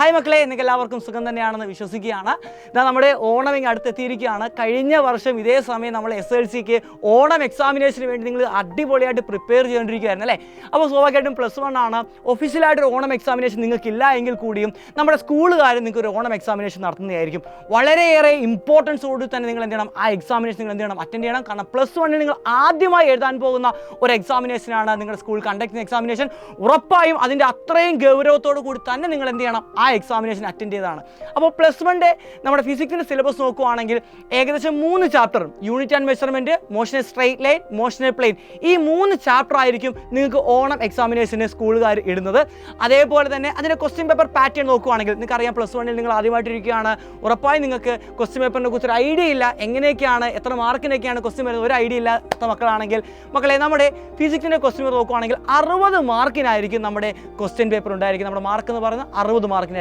Hi മക്കളെ, നിങ്ങൾക്ക് എല്ലാവർക്കും സുഖം തന്നെയാണെന്ന് വിശ്വസിക്കുകയാണ്. ഇതാ നമ്മുടെ ഓണം ഇങ്ങ് അടുത്തെത്തിയിരിക്കുകയാണ്. കഴിഞ്ഞ വർഷം ഇതേ സമയം നമ്മൾ SLCക്ക് ഓണം എക്സാമിനേഷന് വേണ്ടി നിങ്ങൾ അടിപൊളിയായിട്ട് പ്രിപ്പയർ ചെയ്തുകൊണ്ടിരിക്കുകയായിരുന്നു അല്ലേ. അപ്പോൾ സ്വാഭാവികമായിട്ടും +1 ആണ്. ഒഫീഷ്യലായിട്ടൊരു ഓണം എക്സാമിനേഷൻ നിങ്ങൾക്കില്ല എങ്കിൽ കൂടിയും നമ്മുടെ സ്കൂളുകാർ നിങ്ങൾക്ക് ഒരു ഓണം എക്സാമിനേഷൻ നടത്തുന്നതായിരിക്കും. വളരെയേറെ ഇമ്പോർട്ടൻസോട് തന്നെ നിങ്ങൾ എന്ത് ചെയ്യണം, ആ എക്സാമിനേഷൻ നിങ്ങൾ എന്ത് ചെയ്യണം, അറ്റൻഡ് ചെയ്യണം. കാരണം +1 നിങ്ങൾ ആദ്യമായി എഴുതാൻ പോകുന്ന ഒരു എക്സാമിനേഷനാണ് നിങ്ങളുടെ സ്കൂൾ കണ്ടക്ട് ചെയ്യുന്ന എക്സാമിനേഷൻ. ഉറപ്പായും അതിൻ്റെ അത്രയും ഗൗരവത്തോടു കൂടി തന്നെ നിങ്ങൾ എന്ത് ചെയ്യണം, ആ എക്സാമിനേഷൻ അറ്റൻഡ് ചെയ്തതാണ്. അപ്പോൾ +1 നമ്മുടെ ഫിസിക്സിൻ്റെ സിലബസ് നോക്കുകയാണെങ്കിൽ ഏകദേശം 3 chapter, unit and measurement, motion straight line, motion plane, ഈ 3 ചാപ്റ്റർ ആയിരിക്കും നിങ്ങൾക്ക് ഓണം എക്സാമിനേഷന് സ്കൂളുകാർ ഇടുന്നത്. അതേപോലെ തന്നെ അതിൻ്റെ ക്വസ്റ്റ്യൻ പേപ്പർ പാറ്റേൺ നോക്കുകയാണെങ്കിൽ നിങ്ങൾക്കറിയാം +1 നിങ്ങൾ ആദ്യമായിട്ടിരിക്കുകയാണ്. ഉറപ്പായും നിങ്ങൾക്ക് ക്വസ്റ്റ്യൻ പേപ്പറിനെ കുറിച്ച് ഒരു ഐഡിയ ഇല്ല, എങ്ങനെയൊക്കെയാണ് എത്ര മാർക്കിനൊക്കെയാണ് ക്വസ്റ്റ്യൻ വരുന്നത് ഒരു ഐഡിയ ഇല്ലാത്ത മക്കളാണെങ്കിൽ മക്കളെ നമ്മുടെ ഫിസിക്സിൻ്റെ ക്വസ്റ്റ്യൻ പേപ്പർ നോക്കുകയാണെങ്കിൽ 60 മാർക്കിനായിരിക്കും നമ്മുടെ ക്വസ്റ്റ്യൻ പേപ്പർ ഉണ്ടായിരിക്കും. നമ്മുടെ മാർക്ക് എന്ന് പറയുന്നത് 60 മാർക്കിനായിരിക്കും.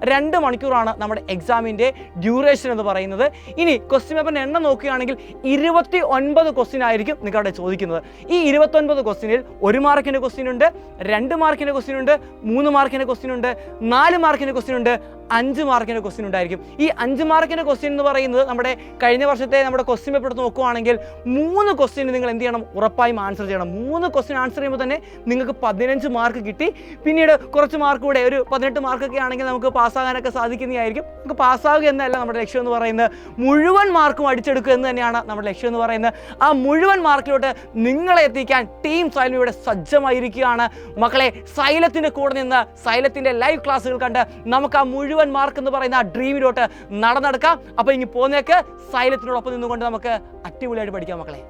2 മണിക്കൂറാണ് നമ്മുടെ എക്സാമിൻ്റെ ഡ്യൂറേഷൻ എന്ന് പറയുന്നത്. ഇനി ക്വസ്റ്റ്യൻ പേപ്പറിൻ്റെ എണ്ണം നോക്കുകയാണെങ്കിൽ 29 ക്വസ്റ്റ്യൻ ആയിരിക്കും നിങ്ങൾക്ക് അവിടെ ചോദിക്കുന്നത്. ഈ 29 ക്വസ്റ്റ്യനിൽ 1 മാർക്കിൻ്റെ ക്വസ്റ്റ്യൻ ഉണ്ട്, 2 മാർക്കിൻ്റെ ക്വസ്റ്റ്യൻ ഉണ്ട്, 3 മാർക്കിൻ്റെ ക്വസ്റ്റ്യൻ ഉണ്ട്, 4 മാർക്കിൻ്റെ ക്വസ്റ്റ്യൻ ഉണ്ട്, 5 മാർക്കിൻ്റെ ക്വസ്റ്റ്യൻ ഉണ്ടായിരിക്കും. ഈ 5 മാർക്കിൻ്റെ ക്വസ്റ്റ്യൻ എന്ന് പറയുന്നത് നമ്മുടെ കഴിഞ്ഞ വർഷത്തെ നമ്മുടെ ക്വസ്റ്റ്യൻ പേപ്പർ എടുത്ത് നോക്കുകയാണെങ്കിൽ 3 ക്വസ്റ്റ്യൻ നിങ്ങൾ എന്ത് ചെയ്യണം, ഉറപ്പായും ആൻസർ ചെയ്യണം. 3 ക്വസ്റ്റ്യൻ ആൻസർ ചെയ്യുമ്പോൾ തന്നെ നിങ്ങൾക്ക് 15 മാർക്ക് കിട്ടി. പിന്നീട് കുറച്ച് മാർക്ക് കൂടെ ഒരു 18 മാർക്കൊക്കെ ആണെങ്കിൽ നമുക്ക് പാസ്സാകാനൊക്കെ സാധിക്കുന്നതായിരിക്കും. നമുക്ക് പാസ്സാവുക എന്നല്ല നമ്മുടെ ലക്ഷ്യം എന്ന് പറയുന്നത്, മുഴുവൻ മാർക്കും അടിച്ചെടുക്കുക എന്ന് തന്നെയാണ് നമ്മുടെ ലക്ഷ്യം എന്ന് പറയുന്നത്. ആ മുഴുവൻ മാർക്കിലോട്ട് നിങ്ങളെ എത്തിക്കാൻ ടീം സൈലം ഇവിടെ സജ്ജമായിരിക്കുകയാണ്. മക്കളെ, സൈലത്തിൻ്റെ കൂടെ നിന്ന് സൈലത്തിൻ്റെ ലൈവ് ക്ലാസ്സുകൾ കണ്ട് നമുക്ക് ആ മുഴുവൻ മാർക്ക് എന്ന് പറയുന്ന ആ ഡ്രീമിലോട്ട് നടന്നെടുക്കാം. അപ്പോൾ ഇനി പോന്നേക്ക് സൈലത്തിനോടൊപ്പം നിന്നുകൊണ്ട് നമുക്ക് അടിപൊളിയായിട്ട് പഠിക്കാം മക്കളെ.